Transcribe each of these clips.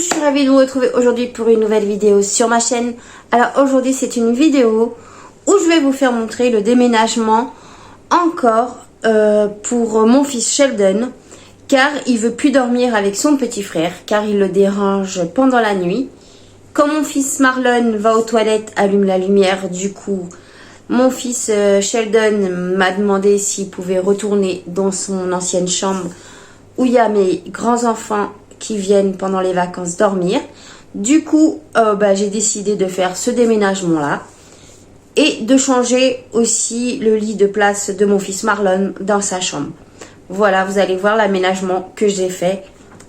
je suis ravie de vous retrouver aujourd'hui pour une nouvelle vidéo sur ma chaîne. Alors aujourd'hui c'est une vidéo où je vais vous faire montrer le déménagement encore pour mon fils Sheldon, car il veut plus dormir avec son petit frère, car il le dérange pendant la nuit. Quand mon fils Marlon va aux toilettes, allume la lumière, du coup mon fils Sheldon m'a demandé s'il pouvait retourner dans son ancienne chambre où il y a mes grands-enfants qui viennent pendant les vacances dormir. Du coup, j'ai décidé de faire ce déménagement-là et de changer aussi le lit de place de mon fils Marlon dans sa chambre. Voilà, vous allez voir l'aménagement que j'ai fait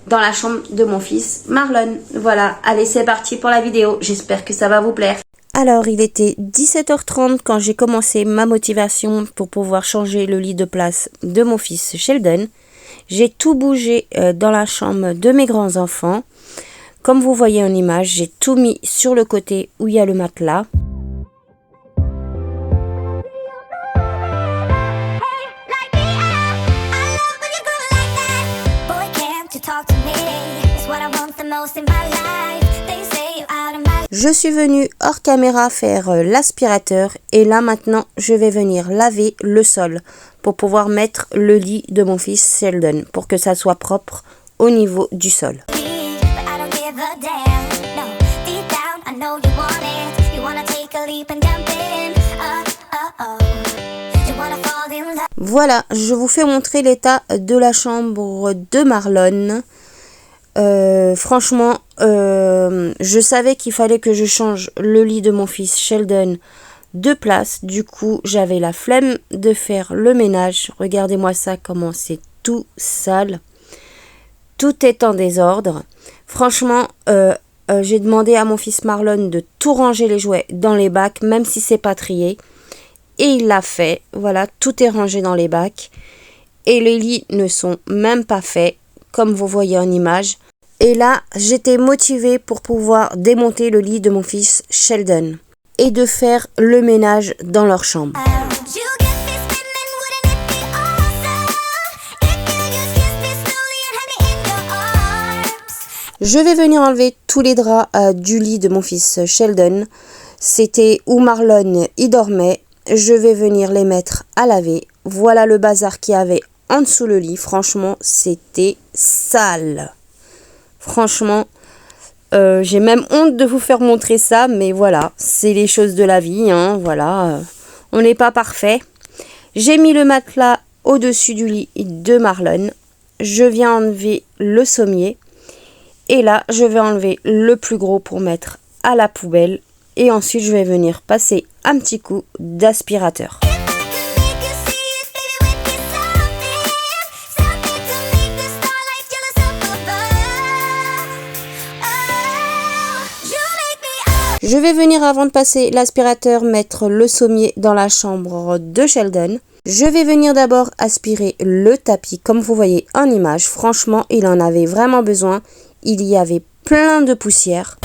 dans la chambre de mon fils Marlon. Voilà, allez, c'est parti pour la vidéo. J'espère que ça va vous plaire. Alors, il était 17h30 quand j'ai commencé ma motivation pour pouvoir changer le lit de place de mon fils Sheldon. J'ai tout bougé dans la chambre de mes grands-enfants. Comme vous voyez en image, j'ai tout mis sur le côté où il y a le matelas. Je suis venue hors caméra faire l'aspirateur et là maintenant je vais venir laver le sol pour pouvoir mettre le lit de mon fils Sheldon pour que ça soit propre au niveau du sol. Voilà, je vous fais montrer l'état de la chambre de Marlon. Franchement, je savais qu'il fallait que je change le lit de mon fils Sheldon de place. Du coup, j'avais la flemme de faire le ménage. Regardez-moi ça, comment c'est tout sale. Tout est en désordre. Franchement, j'ai demandé à mon fils Marlon de tout ranger les jouets dans les bacs, même si c'est pas trié. Et il l'a fait. Voilà, tout est rangé dans les bacs. Et les lits ne sont même pas faits, comme vous voyez en image. Et là, j'étais motivée pour pouvoir démonter le lit de mon fils Sheldon et de faire le ménage dans leur chambre. Je vais venir enlever tous les draps du lit de mon fils Sheldon. C'était où Marlon y dormait. Je vais venir les mettre à laver. Voilà le bazar qu'il y avait en dessous le lit. Franchement, c'était sale. Franchement, j'ai même honte de vous faire montrer ça, mais voilà, c'est les choses de la vie, hein, voilà, on n'est pas parfait. J'ai mis le matelas au-dessus du lit de Marlon, je viens enlever le sommier, et là, je vais enlever le plus gros pour mettre à la poubelle, et ensuite, je vais venir passer un petit coup d'aspirateur. Je vais venir, avant de passer l'aspirateur, mettre le sommier dans la chambre de Sheldon. Je vais venir d'abord aspirer le tapis, comme vous voyez en image. Franchement, il en avait vraiment besoin. Il y avait plein de poussière.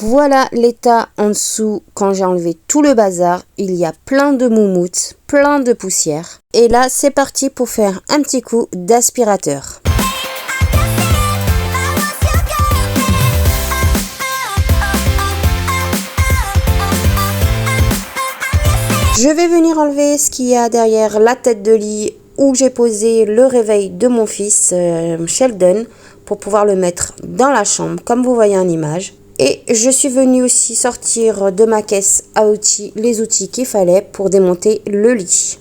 Voilà l'état en dessous quand j'ai enlevé tout le bazar. Il y a plein de moumoutes, plein de poussière. Et là, c'est parti pour faire un petit coup d'aspirateur. Je vais venir enlever ce qu'il y a derrière la tête de lit où j'ai posé le réveil de mon fils Sheldon pour pouvoir le mettre dans la chambre, comme vous voyez en image. Et je suis venue aussi sortir de ma caisse à outils les outils qu'il fallait pour démonter le lit.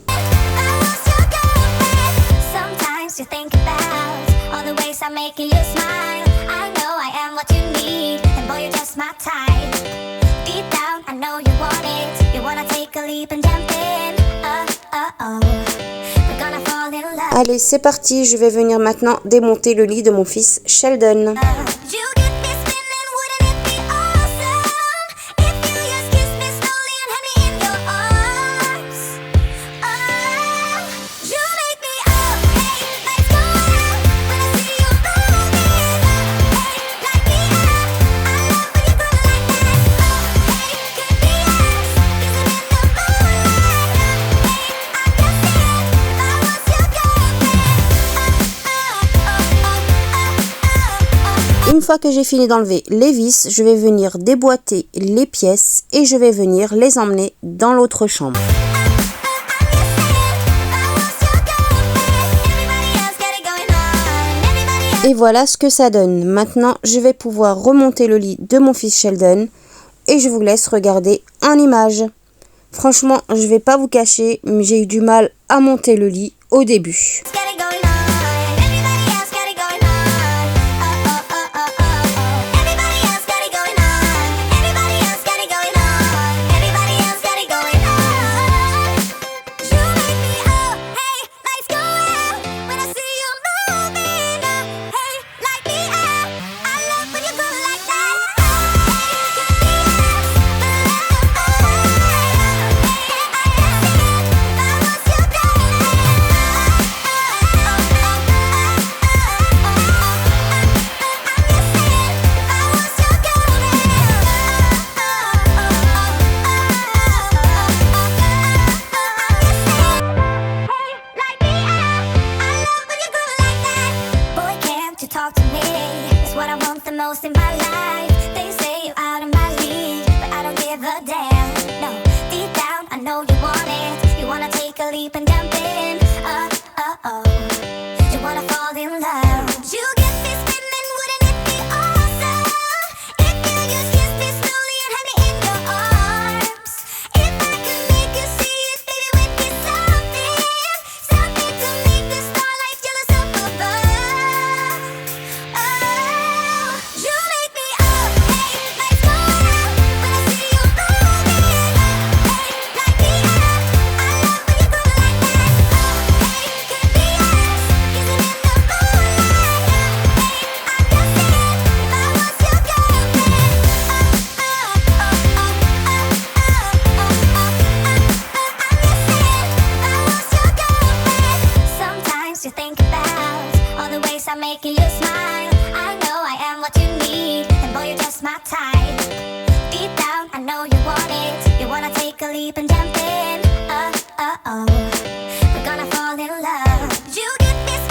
Allez, c'est parti, je vais venir maintenant démonter le lit de mon fils Sheldon. fois que j'ai fini d'enlever les vis, je vais venir déboîter les pièces et je vais venir les emmener dans l'autre chambre. Et voilà ce que ça donne. Maintenant, je vais pouvoir remonter le lit de mon fils Sheldon et je vous laisse regarder en image. Franchement, je vais pas vous cacher, mais j'ai eu du mal à monter le lit au début.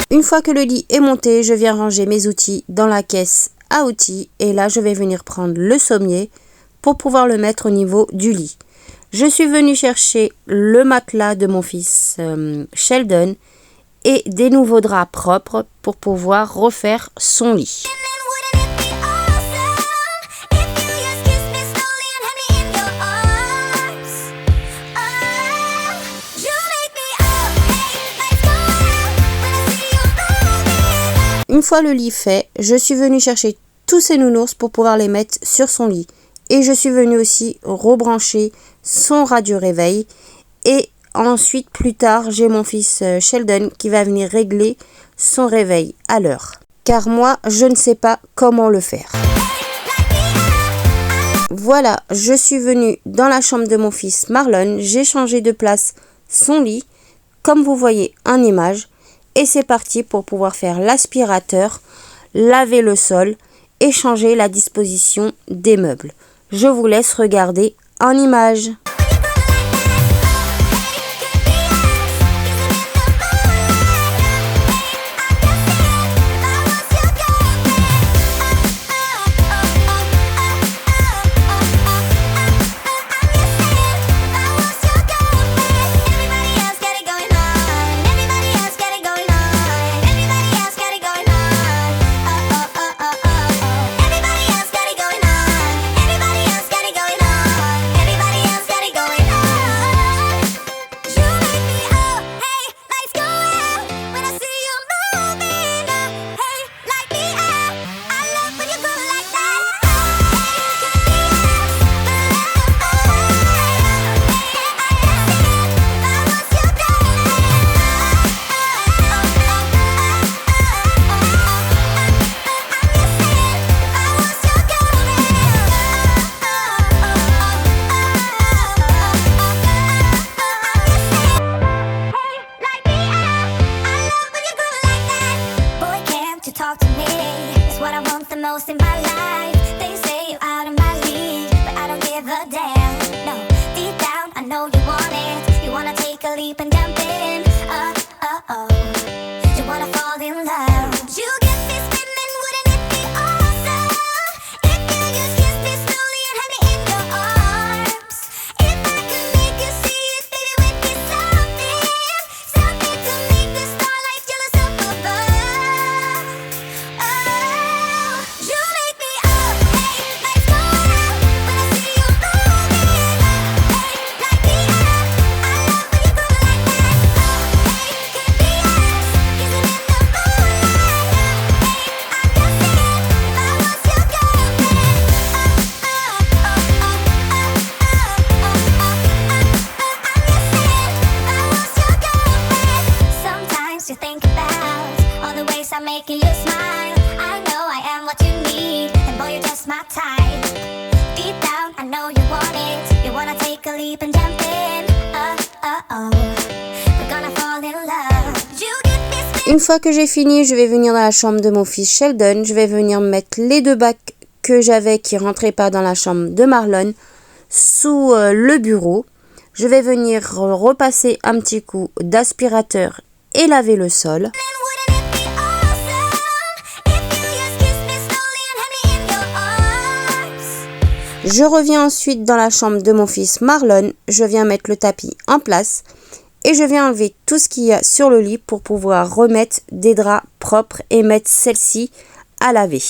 Une fois que le lit est monté, je viens ranger mes outils dans la caisse à outils et là je vais venir prendre le sommier pour pouvoir le mettre au niveau du lit. Je suis venue chercher le matelas de mon fils Sheldon et des nouveaux draps propres pour pouvoir refaire son lit. Une fois le lit fait, je suis venue chercher tous ces nounours pour pouvoir les mettre sur son lit. Et je suis venue aussi rebrancher son radio réveil. Et ensuite, plus tard, j'ai mon fils Sheldon qui va venir régler son réveil à l'heure. Car moi, je ne sais pas comment le faire. Voilà, je suis venue dans la chambre de mon fils Marlon. J'ai changé de place son lit, comme vous voyez en image. Et c'est parti pour pouvoir faire l'aspirateur, laver le sol et changer la disposition des meubles. Je vous laisse regarder en image. You wanna fall in love. You get me spinning, wouldn't it be awesome? about all the ways I'm making you smile. I know I am what you need, and boy, you're just my type. Deep down, I know you want it. You wanna take a leap and jump in. We're gonna fall in love. You get this. Une fois que j'ai fini, je vais venir dans la chambre de mon fils Sheldon. Je vais venir mettre les 2 bacs que j'avais qui ne rentraient pas dans la chambre de Marlon sous le bureau. Je vais venir repasser un petit coup d'aspirateur et laver le sol. Je reviens ensuite dans la chambre de mon fils Marlon. Je viens mettre le tapis en place et je viens enlever tout ce qu'il y a sur le lit pour pouvoir remettre des draps propres et mettre celle-ci à laver.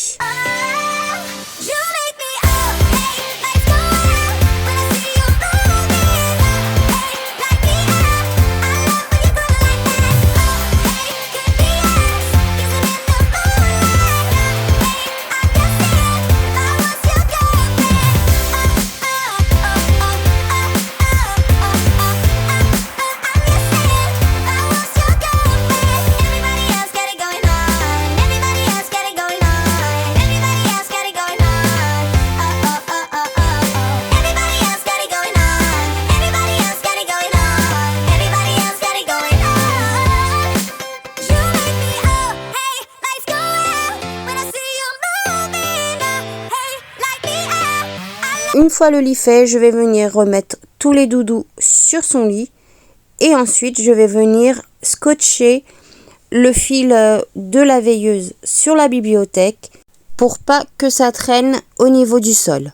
Une fois le lit fait, je vais venir remettre tous les doudous sur son lit et ensuite je vais venir scotcher le fil de la veilleuse sur la bibliothèque pour pas que ça traîne au niveau du sol.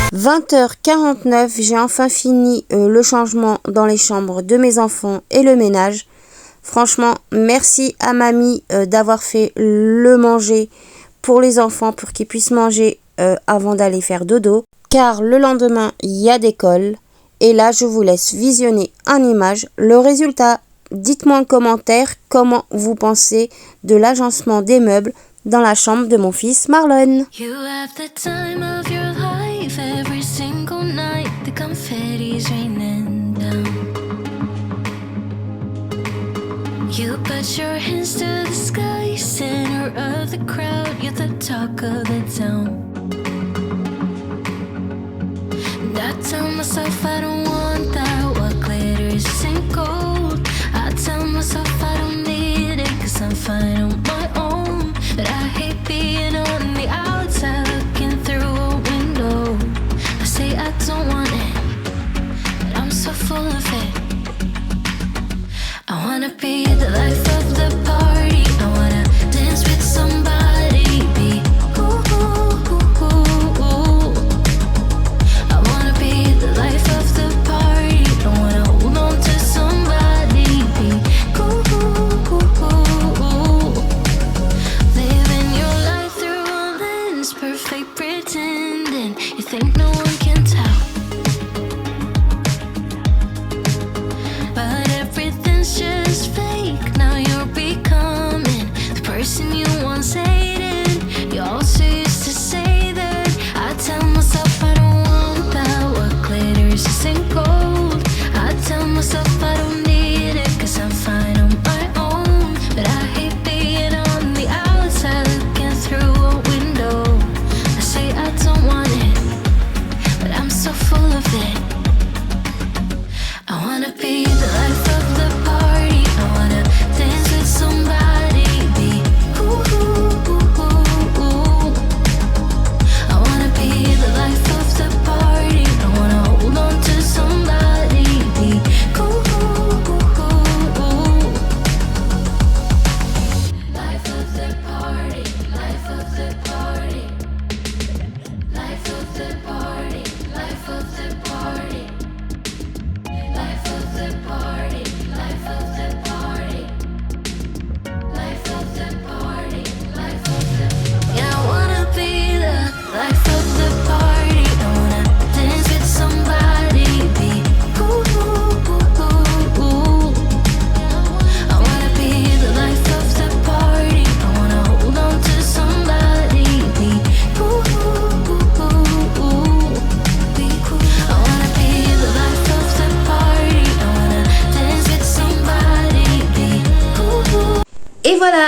« 20h49, j'ai enfin fini le changement dans les chambres de mes enfants et le ménage. Franchement, merci à mamie d'avoir fait le manger pour les enfants pour qu'ils puissent manger avant d'aller faire dodo. Car le lendemain, il y a d'école. Et là, je vous laisse visionner en image le résultat. Dites-moi en commentaire comment vous pensez de l'agencement des meubles dans la chambre de mon fils Marlon. You have the time of your life, every single night, the confetti's raining down. You put your hands to the sky, center of the crowd, you're the talk of the town. And I tell myself I don't want that, what glitters isn't gold. I tell myself I don't need it, cause I'm fine on my own. But I hate being on the outside, looking through a window. I say I don't want it, but I'm so full of it. I wanna be the life of the party, I wanna dance with somebody, be ooh, ooh, ooh, ooh, ooh. I wanna be the life of the party, I wanna hold on to somebody, be ooh, ooh, ooh, ooh, ooh. Living your life through a lens, perfect pretending, you think no one can tell. But everything's just fake, now you're becoming the person you once said.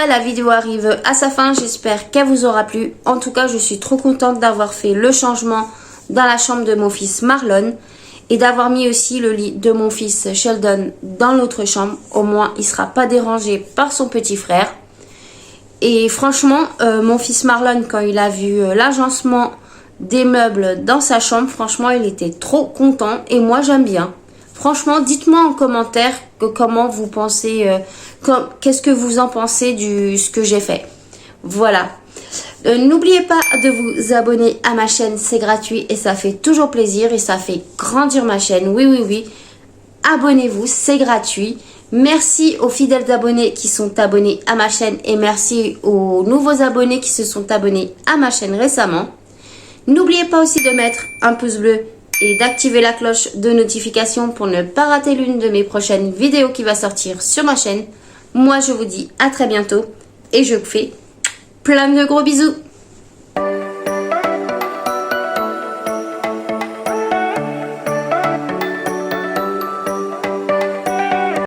la vidéo arrive à sa fin. J'espère qu'elle vous aura plu. En tout cas, je suis trop contente d'avoir fait le changement dans la chambre de mon fils Marlon. Et d'avoir mis aussi le lit de mon fils Sheldon dans l'autre chambre. Au moins, il ne sera pas dérangé par son petit frère. Et franchement, mon fils Marlon, quand il a vu l'agencement des meubles dans sa chambre, franchement, il était trop content. Et moi, j'aime bien. Franchement, dites-moi en commentaire comment vous pensez, qu'est-ce que vous en pensez de ce que j'ai fait. Voilà. N'oubliez pas de vous abonner à ma chaîne, c'est gratuit et ça fait toujours plaisir et ça fait grandir ma chaîne. Oui, oui, oui. Abonnez-vous, c'est gratuit. Merci aux fidèles abonnés qui sont abonnés à ma chaîne et merci aux nouveaux abonnés qui se sont abonnés à ma chaîne récemment. N'oubliez pas aussi de mettre un pouce bleu et d'activer la cloche de notification pour ne pas rater l'une de mes prochaines vidéos qui va sortir sur ma chaîne. Moi, je vous dis à très bientôt et je vous fais plein de gros bisous.